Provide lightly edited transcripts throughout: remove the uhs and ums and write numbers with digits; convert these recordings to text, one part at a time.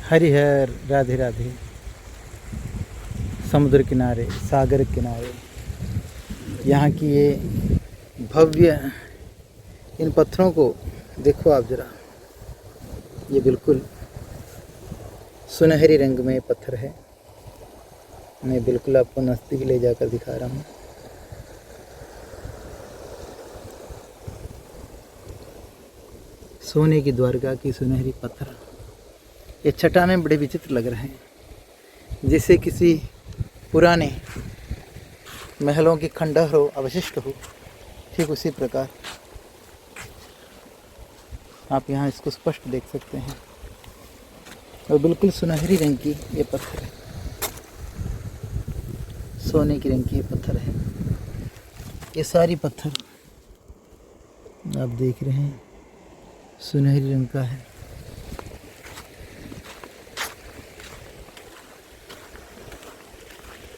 हरिहर राधे राधे। समुद्र किनारे, सागर किनारे, यहाँ की ये भव्य इन पत्थरों को देखो आप ज़रा। ये बिल्कुल सुनहरी रंग में पत्थर है। मैं बिल्कुल आपको नज़दीक ले जाकर दिखा रहा हूँ। सोने की द्वारका की सुनहरी पत्थर। ये चट्टानें बड़े विचित्र लग रहे हैं, जैसे किसी पुराने महलों की खंडहर हो, अवशिष्ट हो, ठीक उसी प्रकार आप यहाँ इसको स्पष्ट देख सकते हैं। और बिल्कुल सुनहरी रंग की ये पत्थर है, सोने की रंग की ये पत्थर है। ये सारी पत्थर आप देख रहे हैं सुनहरी रंग का है।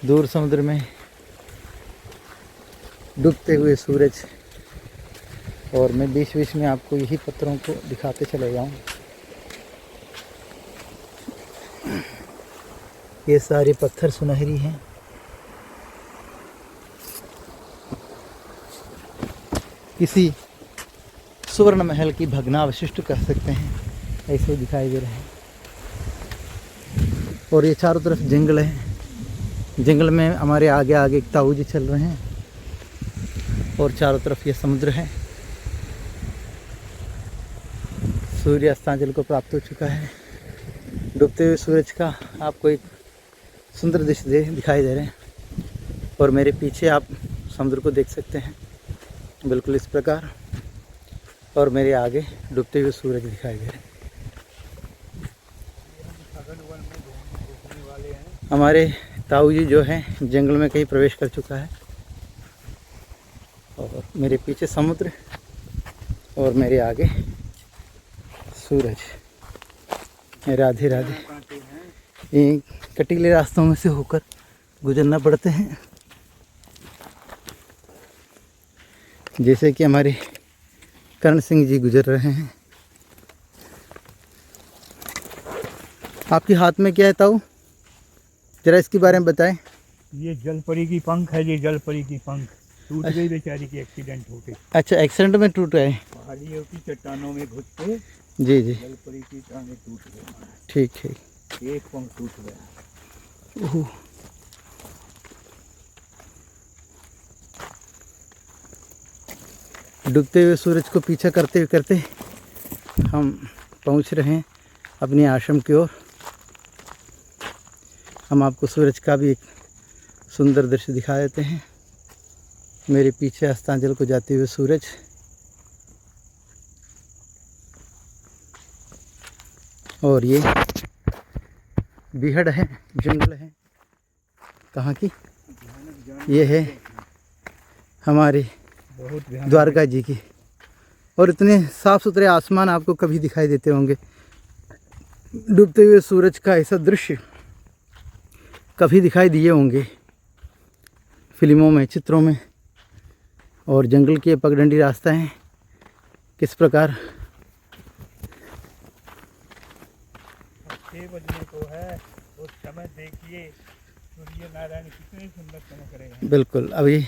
दूर समुद्र में डूबते हुए सूरज, और मैं बीच बीच में आपको यही पत्थरों को दिखाते चले जाऊँ। ये सारे पत्थर सुनहरी हैं। किसी स्वर्ण महल की भग्नावशिष्ट कह सकते हैं, ऐसे दिखाई दे रहे हैं। और ये चारों तरफ जंगल है। जंगल में हमारे आगे आगे एक ताऊ जी चल रहे हैं, और चारों तरफ ये समुद्र है। सूर्य अस्तांचल को प्राप्त हो चुका है। डूबते हुए सूरज का आपको एक सुंदर दृश्य दिखाई दे रहे हैं। और मेरे पीछे आप समुद्र को देख सकते हैं बिल्कुल इस प्रकार, और मेरे आगे डूबते हुए सूरज दिखाई दे रहे हैं। हमारे ताऊ जी जो है जंगल में कहीं प्रवेश कर चुका है, और मेरे पीछे समुद्र और मेरे आगे सूरज। राधे राधे। ये कटीले रास्तों में से होकर गुजरना पड़ते हैं, जैसे कि हमारे करण सिंह जी गुजर रहे हैं। आपके हाथ में क्या है ताऊ, जरा इसके बारे में बताएं। ये जलपरी की पंख है। ये जलपरी की पंख टूट गई बेचारी की, एक्सीडेंट हो गई। अच्छा, एक्सीडेंट में टूट गए। पहाड़ियों की चट्टानों में घुस के जी जी, जलपरी की टांगें टूट गई। ठीक ठीक। एक पंख टूट गया। ओह, डूबते हुए सूरज को पीछा करते करते हम पहुंच रहे हैं अपने आश्रम की ओर। हम आपको सूरज का भी एक सुंदर दृश्य दिखा देते हैं। मेरे पीछे अस्तांचल को जाते हुए सूरज, और ये बीहड़ है, जंगल है। कहाँ की? ये है हमारे द्वारका जी की। और इतने साफ़ सुथरे आसमान आपको कभी दिखाई देते होंगे। डूबते हुए सूरज का ऐसा दृश्य कभी दिखाई दिए होंगे फिल्मों में, चित्रों में। और जंगल के पगडंडी रास्ता है, किस प्रकार 6 बजने को है। उस समय देखिए सूर्य नारायण कितने सुंदर चमक रहे हैं। बिल्कुल। अभी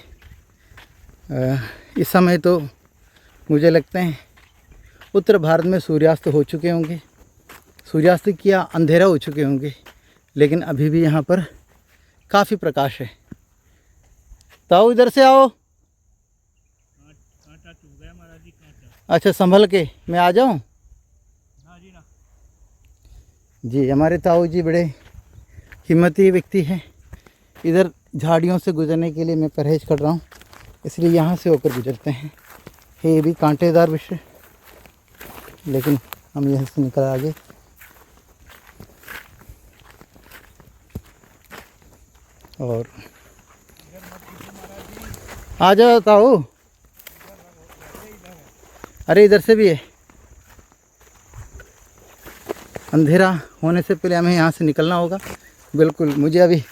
इस समय तो मुझे लगता है उत्तर भारत में सूर्यास्त हो चुके होंगे, सूर्यास्त किया अंधेरा हो चुके होंगे, लेकिन अभी भी यहाँ पर काफ़ी प्रकाश है। ताऊ इधर से आओ। कांटा चुभ गया महाराज जी, कांटा। अच्छा, संभल के मैं आ जाऊँ। हाँ जी ना। जी, हमारे ताऊ जी बड़े हिम्मती व्यक्ति हैं। इधर झाड़ियों से गुजरने के लिए मैं परहेज कर रहा हूँ, इसलिए यहाँ से होकर गुजरते हैं। ये भी कांटेदार विषय, लेकिन हम यहाँ से निकल आगे। और आ जाओ ताऊ। अरे इधर से भी है। अंधेरा होने से पहले हमें यहाँ से निकलना होगा। बिल्कुल, मुझे अभी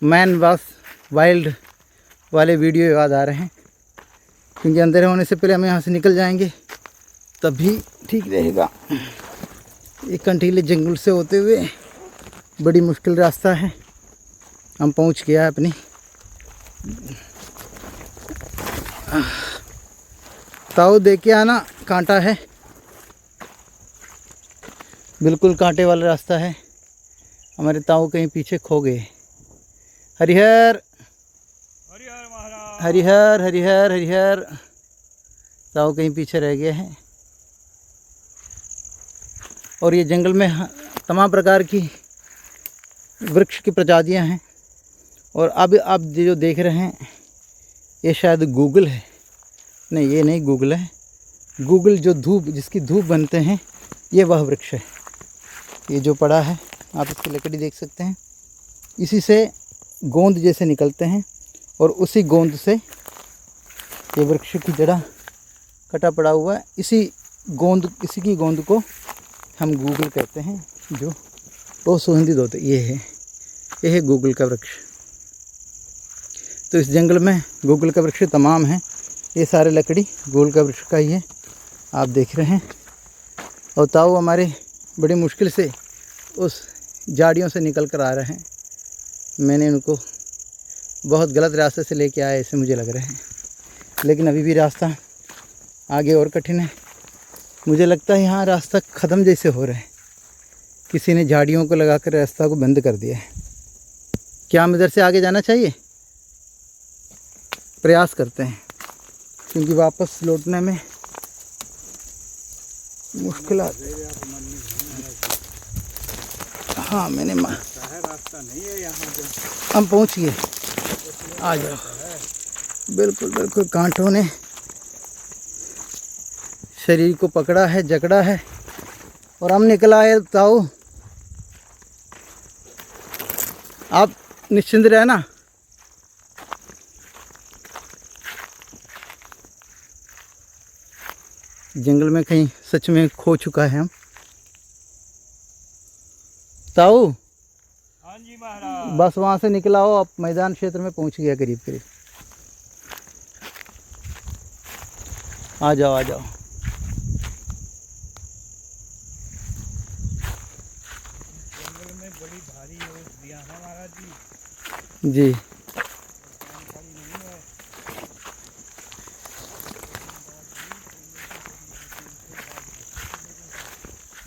मैन वॉस वाइल्ड वाले वीडियो याद आ रहे हैं, क्योंकि अंधेरा होने से पहले हम यहाँ से निकल जाएंगे, तभी ठीक रहेगा। ये कंटीले जंगल से होते हुए बड़ी मुश्किल रास्ता है। हम पहुंच गया अपनी ताऊ देख के आना, कांटा है, बिल्कुल कांटे वाला रास्ता है। हमारे ताऊ कहीं पीछे खो गए। हरिहर हरिहर महाराज, हरिहर हरिहर हरिहर, ताऊ कहीं पीछे रह गए हैं। और ये जंगल में तमाम प्रकार की वृक्ष की प्रजातियां हैं। और अब आप जो देख रहे हैं ये शायद गूगल है, नहीं ये नहीं गूगल है। गूगल जो धूप, जिसकी धूप बनते हैं, ये वह वृक्ष है। ये जो पड़ा है आप इसकी लकड़ी देख सकते हैं, इसी से गोंद जैसे निकलते हैं और उसी गोंद से ये वृक्ष की जड़ा कटा पड़ा हुआ है। इसी की गोंद को हम गूगल कहते हैं, जो बहुत सुगंधित होते। ये है गूगल का वृक्ष। तो इस जंगल में गूगल का वृक्ष तमाम है। ये सारे लकड़ी गूगल का वृक्ष का ही है, आप देख रहे हैं। और ताऊ हमारे बड़ी मुश्किल से उस झाड़ियों से निकल कर आ रहे हैं। मैंने उनको बहुत गलत रास्ते से लेके आया ऐसे मुझे लग रहे हैं, लेकिन अभी भी रास्ता आगे और कठिन है। मुझे लगता है यहाँ रास्ता ख़त्म जैसे हो रहा है, किसी ने झाड़ियों को लगाकर रास्ता को बंद कर दिया है। क्या हम इधर से आगे जाना चाहिए? प्रयास करते हैं, क्योंकि वापस लौटने में मुश्किल। हाँ मैंने रास्ता नहीं है यहाँ पे। हम पहुँच गए, आ जाओ। बिल्कुल बिल्कुल कांटों ने शरीर को पकड़ा है, जकड़ा है, और हम निकल आए। ताऊ आप निश्चिंत रहना। जंगल में कहीं सच में खो चुका है हम। ताऊ हाँ जी महाराज, बस वहाँ से निकला हो, अब मैदान क्षेत्र में पहुँच गया करीब करीब। आ जाओ आ जाओ। जंगल में बड़ी भारी औषधियाँ हैं महाराज जी। जी जानकारी नहीं है।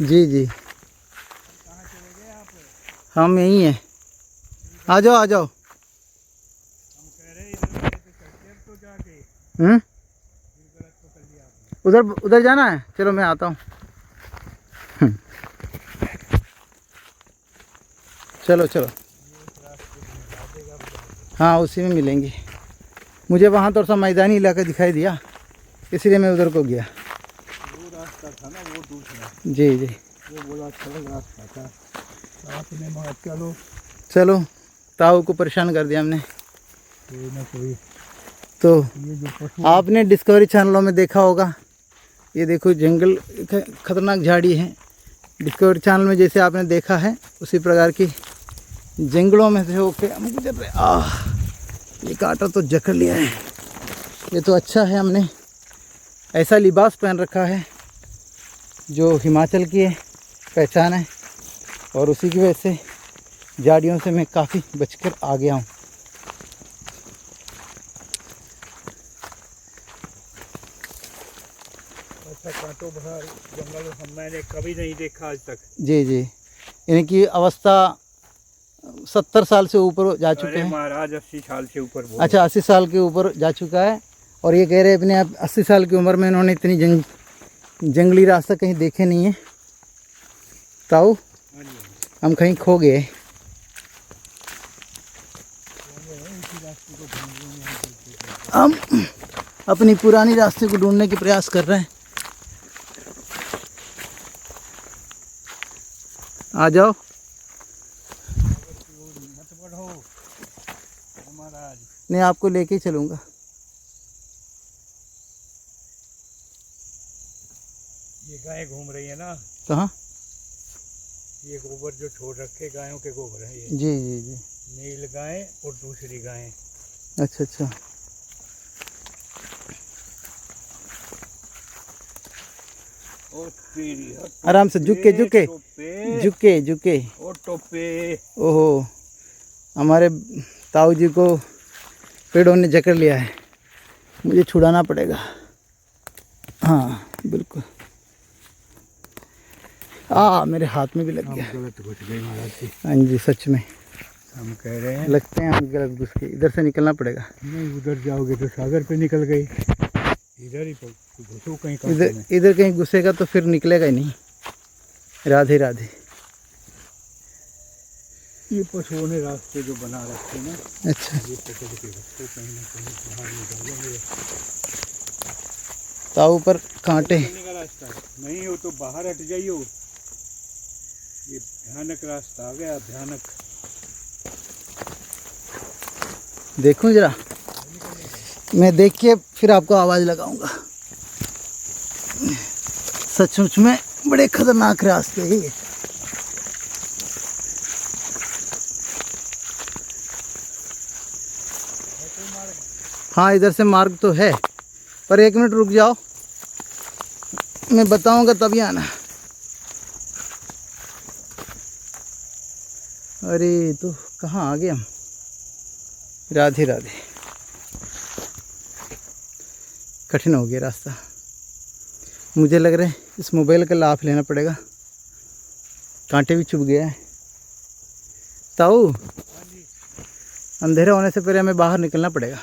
जी जी, कहाँ चले गए आप? हम यहीं हैं। आ जाओ आ जाओ। हम कह रहे इधर गए तो चलते अब तो जाके, हम्म, फिर गलत पकड़ लिया आपने। उधर उधर जाना है, चलो मैं आता हूँ। चलो चलो, हाँ उसी में मिलेंगे। मुझे वहाँ थोड़ा सा मैदानी इलाका दिखाई दिया, इसलिए मैं उधर को गया। वो रास्ता था ना, वो दूसरा, जी जी, वो बोला सड़क रास्ता था। आपने मगर चलो, चलो। ताऊ को परेशान कर दिया हमने। कोई ना कोई। तो ये जो पशु आपने डिस्कवरी चैनलों में देखा होगा, ये देखो जंगल खतरनाक झाड़ी है। डिस्कवरी चैनल में जैसे आपने देखा है, उसी प्रकार की जंगलों में से होके हम गुजर रहे। ये कांटा तो जकड़ लिया है। ये तो अच्छा है हमने ऐसा लिबास पहन रखा है जो हिमाचल की पहचान है, और उसी की वजह से झाड़ियों से मैं काफ़ी बचकर आ गया हूँ। ऐसा कांटों भरा जंगल मैंने कभी नहीं देखा आज तक। जी जी, इनकी अवस्था 70 साल से ऊपर जा चुके अरे हैं। महाराज 80 साल से ऊपर बोलो। अच्छा 80 साल के ऊपर जा चुका है। और ये कह रहे अपने आप 80 साल की उम्र में इन्होंने इतनी जंगली रास्ता कहीं देखे नहीं है। ताऊ हाँ जी, हम कहीं खो गए। हम अपनी पुरानी रास्ते को ढूंढने के प्रयास कर रहे हैं। आ जाओ। मत बढ़ो महाराज। नहीं आपको लेके ही चलूँगा। ये गाय घूम रही है ना, कहाँ? ये गोबर जो छोड़ रखे गायों के गोबर है ये। जी जी जी, नील गाय और दूसरी गाय। अच्छा अच्छा। ओ तेरी आराम से झुक के झुक के झुक के झुक के। ओ टोपे। ओहो, हमारे ताऊ जी को पेड़ों ने जकड़ लिया है, मुझे छुड़ाना पड़ेगा। हाँ बिल्कुल। मेरे हाथ में भी लग गया। गलत घुस गए महाराज जी। हाँ जी सच में हम कह रहे हैं लगते हैं हम गलत घुस के। इधर से निकलना पड़ेगा। नहीं, उधर जाओगे तो सागर पे निकल गई, इधर ही घुसो कहीं इधर इधर कहीं घुसेगा तो फिर निकलेगा ही नहीं। राधे राधे। ये पशुओं ने रास्ते जो बना रखे ना, अच्छा, ये पकड़ के रखो, कहीं ना कहीं बाहर निकालेंगे। ताऊ पर कांटे। निकलने का रास्ता है नहीं हो तो बाहर हट जाइयो। ये भयानक रास्ता आ गया, भयानक। देखूं जरा, मैं देख के फिर आपको आवाज़ लगाऊंगा। सचमुच में बड़े खतरनाक रास्ते हैं ये। हाँ इधर से मार्ग तो है, पर 1 मिनट रुक जाओ, मैं बताऊंगा तभी आना। अरे तो कहाँ आ गए हम। राधे राधे। कठिन हो गया रास्ता। मुझे लग रहा है इस मोबाइल का लाभ लेना पड़ेगा, कांटे भी चुभ गया है। ताऊ, अंधेरा होने से पहले हमें बाहर निकलना पड़ेगा।